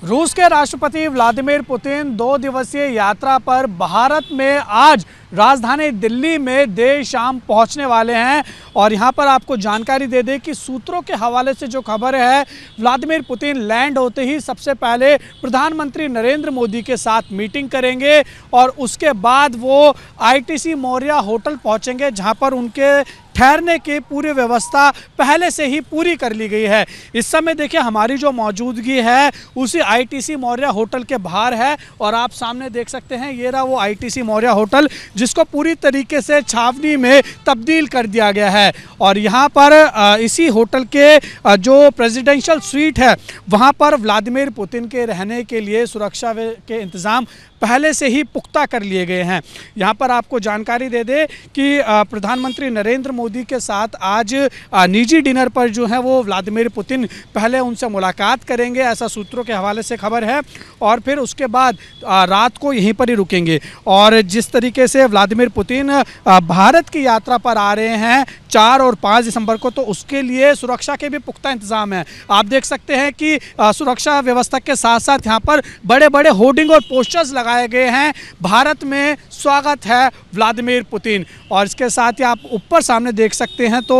रूस के राष्ट्रपति व्लादिमीर पुतिन 2 दिवसीय यात्रा पर भारत में आज राजधानी दिल्ली में देर शाम पहुंचने वाले हैं। और यहां पर आपको जानकारी दे दें कि सूत्रों के हवाले से जो खबर है, व्लादिमीर पुतिन लैंड होते ही सबसे पहले प्रधानमंत्री नरेंद्र मोदी के साथ मीटिंग करेंगे और उसके बाद वो आईटीसी मौर्या होटल पहुंचेंगे, जहां पर उनके ठहरने की पूरी व्यवस्था पहले से ही पूरी कर ली गई है। इस समय देखिए हमारी जो मौजूदगी है उसी आईटीसी मौर्या होटल के बाहर है और आप सामने देख सकते हैं ये रहा वो आईटीसी मौर्या होटल, जिसको पूरी तरीके से छावनी में तब्दील कर दिया गया है। और यहाँ पर इसी होटल के जो प्रेसिडेंशियल स्वीट है वहाँ पर व्लादिमीर पुतिन के रहने के लिए सुरक्षा के इंतज़ाम पहले से ही पुख्ता कर लिए गए हैं। यहाँ पर आपको जानकारी दे दें कि प्रधानमंत्री नरेंद्र मोदी के साथ आज निजी डिनर पर जो है वो व्लादिमीर पुतिन पहले उनसे मुलाकात करेंगे, ऐसा सूत्रों के हवाले से खबर है। और फिर उसके बाद रात को यहीं पर ही रुकेंगे। और जिस तरीके से व्लादिमीर पुतिन भारत की यात्रा पर आ रहे हैं 4 और 5 दिसंबर को, तो उसके लिए सुरक्षा के भी पुख्ता इंतजाम है। आप देख सकते हैं कि सुरक्षा व्यवस्था के साथ साथ यहाँ पर बड़े बड़े होर्डिंग और पोस्टर्स लगाए गए हैं, भारत में स्वागत है व्लादिमीर पुतिन। और इसके साथ ही आप ऊपर सामने देख सकते हैं तो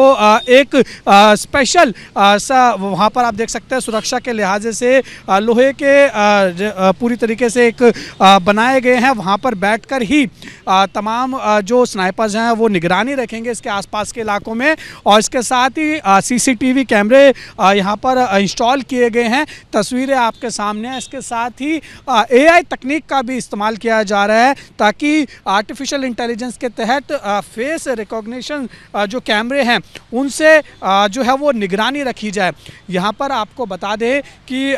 एक स्पेशल वहाँ पर आप देख सकते हैं सुरक्षा के लिहाज से लोहे के पूरी तरीके से एक बनाए गए हैं। वहाँ पर बैठकर ही तमाम जो स्नाइपर्स हैं वो निगरानी रखेंगे इसके आसपास के इलाकों में। और इसके साथ ही सीसीटीवी कैमरे यहाँ पर इंस्टॉल किए गए हैं, तस्वीरें आपके सामने हैं। इसके साथ ही एआई तकनीक का भी इस्तेमाल किया जा रहा है ताकि आर्टिफिशियल इंटेलिजेंस के तहत फेस रिकॉग्निशन जो कैमरे हैं उनसे जो है वो निगरानी रखी जाए। यहाँ पर आपको बता दें कि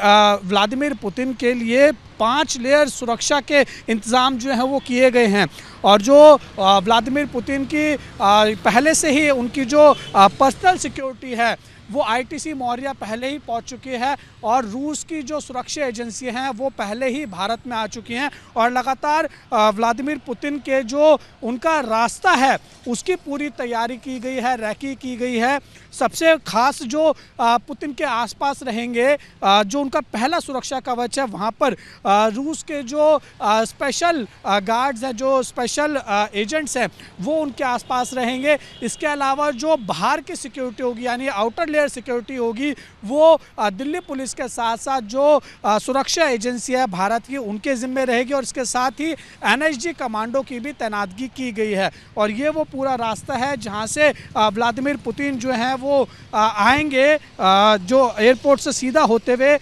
व्लादिमीर पुतिन के लिए 5 लेयर सुरक्षा के इंतज़ाम जो हैं वो किए गए हैं। और जो व्लादिमीर पुतिन की पहले से ही उनकी जो पर्सनल सिक्योरिटी है वो आईटीसी मौर्या पहले ही पहुंच चुकी है और रूस की जो सुरक्षा एजेंसी हैं वो पहले ही भारत में आ चुकी हैं। और लगातार व्लादिमीर पुतिन के जो उनका रास्ता है उसकी पूरी तैयारी की गई है, रैकी की गई है। सबसे खास जो पुतिन के आसपास रहेंगे, जो उनका पहला सुरक्षा कवच है, वहाँ पर रूस के जो स्पेशल गार्ड्स हैं, जो स्पेशल एजेंट्स हैं, वो उनके आसपास रहेंगे। इसके अलावा जो बाहर की सिक्योरिटी होगी यानी आउटर लेयर सिक्योरिटी होगी वो दिल्ली पुलिस के साथ साथ जो सुरक्षा एजेंसी है भारत की उनके जिम्मे रहेगी। और इसके साथ ही एनएसजी कमांडो की भी तैनातगी की गई है। और ये वो पूरा रास्ता है जहां से व्लादिमीर पुतिन जो हैं वो आएंगे, जो एयरपोर्ट से सीधा होते हुए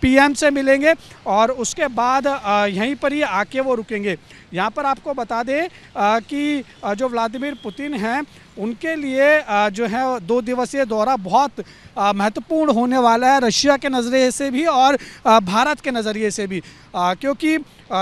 पीएम से मिलेंगे और उसके बाद यहीं पर ही आके वो रुकेंगे। यहाँ पर आपको बता दें कि जो व्लादिमीर पुतिन हैं उनके लिए जो है 2 दिवसीय दौरा बहुत महत्वपूर्ण होने वाला है, रशिया के नज़रिए से भी और भारत के नज़रिए से भी। क्योंकि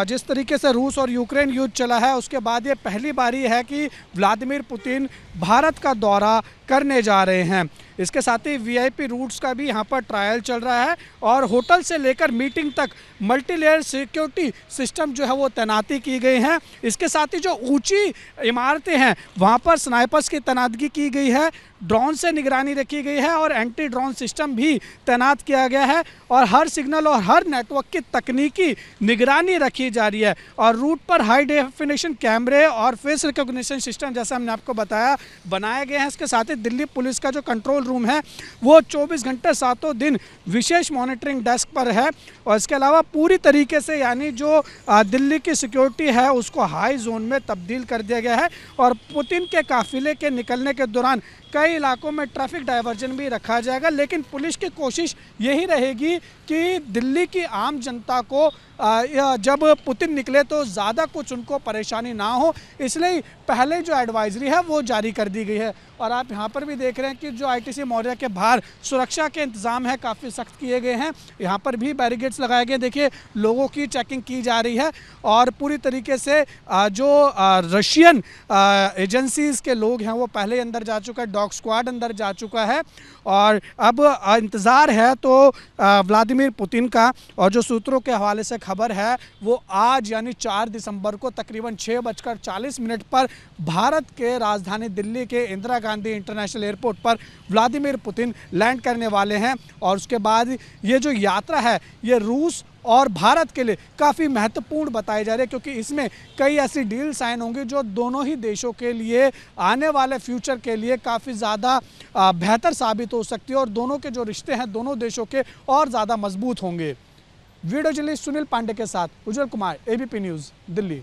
जिस तरीके से रूस और यूक्रेन युद्ध चला है उसके बाद ये पहली बारी है कि व्लादिमीर पुतिन भारत का दौरा करने जा रहे हैं। इसके साथ ही वीआईपी रूट्स का भी यहाँ पर ट्रायल चल रहा है और होटल से लेकर मीटिंग तक मल्टी लेयर सिक्योरिटी सिस्टम जो है वो तैनाती की गई हैं। इसके साथ ही जो ऊंची इमारतें हैं वहाँ पर स्नाइपर्स की तैनातगी की गई है, ड्रोन से निगरानी रखी गई है और एंटी ड्रोन सिस्टम भी तैनात किया गया है। और हर सिग्नल और हर नेटवर्क की तकनीकी निगरानी रखी जा रही है। और रूट पर हाई डेफिनेशन कैमरे और फेस रिकॉग्निशन सिस्टम जैसा हमने आपको बताया बनाए गए हैं। इसके साथ ही दिल्ली पुलिस का जो कंट्रोल रूम है वो 24 घंटे 7 दिन विशेष मॉनिटरिंग डेस्क पर है। और इसके अलावा पूरी तरीके से यानी जो दिल्ली की सिक्योरिटी है उसको हाई जोन में तब्दील कर दिया गया है। और पुतिन के काफिले के निकलने के दौरान कई इलाकों में ट्रैफिक डाइवर्जन भी रखा जाएगा, लेकिन पुलिस की कोशिश यही रहेगी कि दिल्ली की आम जनता को जब पुतिन निकले तो ज़्यादा कुछ उनको परेशानी ना हो, इसलिए पहले जो एडवाइजरी है वो जारी कर दी गई है। और आप यहाँ पर भी देख रहे हैं कि जो आईटीसी मौर्या के बाहर सुरक्षा के इंतज़ाम है काफ़ी सख्त किए गए हैं। यहाँ पर भी बैरिकेड्स लगाए गए, देखिए लोगों की चेकिंग की जा रही है। और पूरी तरीके से जो रशियन एजेंसीज़ के लोग हैं वो पहले अंदर जा चुका है, डॉग स्क्वाड अंदर जा चुका है और अब इंतज़ार है तो व्लादिमीर पुतिन का। और जो सूत्रों के हवाले से खबर है वो आज यानी 4 दिसंबर को तकरीबन 6:40 पर भारत के राजधानी दिल्ली के इंदिरा गांधी इंटरनेशनल एयरपोर्ट पर व्लादिमीर पुतिन लैंड करने वाले हैं। और उसके बाद ये जो यात्रा है ये रूस और भारत के लिए काफ़ी महत्वपूर्ण बताई जा रही है, क्योंकि इसमें कई ऐसी डील साइन होंगी जो दोनों ही देशों के लिए आने वाले फ्यूचर के लिए काफ़ी ज़्यादा बेहतर साबित हो सकती है और दोनों के जो रिश्ते हैं दोनों देशों के और ज़्यादा मजबूत होंगे। वीडियो जर्नलिस्ट सुनील पांडे के साथ उज्जवल कुमार, एबीपी न्यूज़, दिल्ली।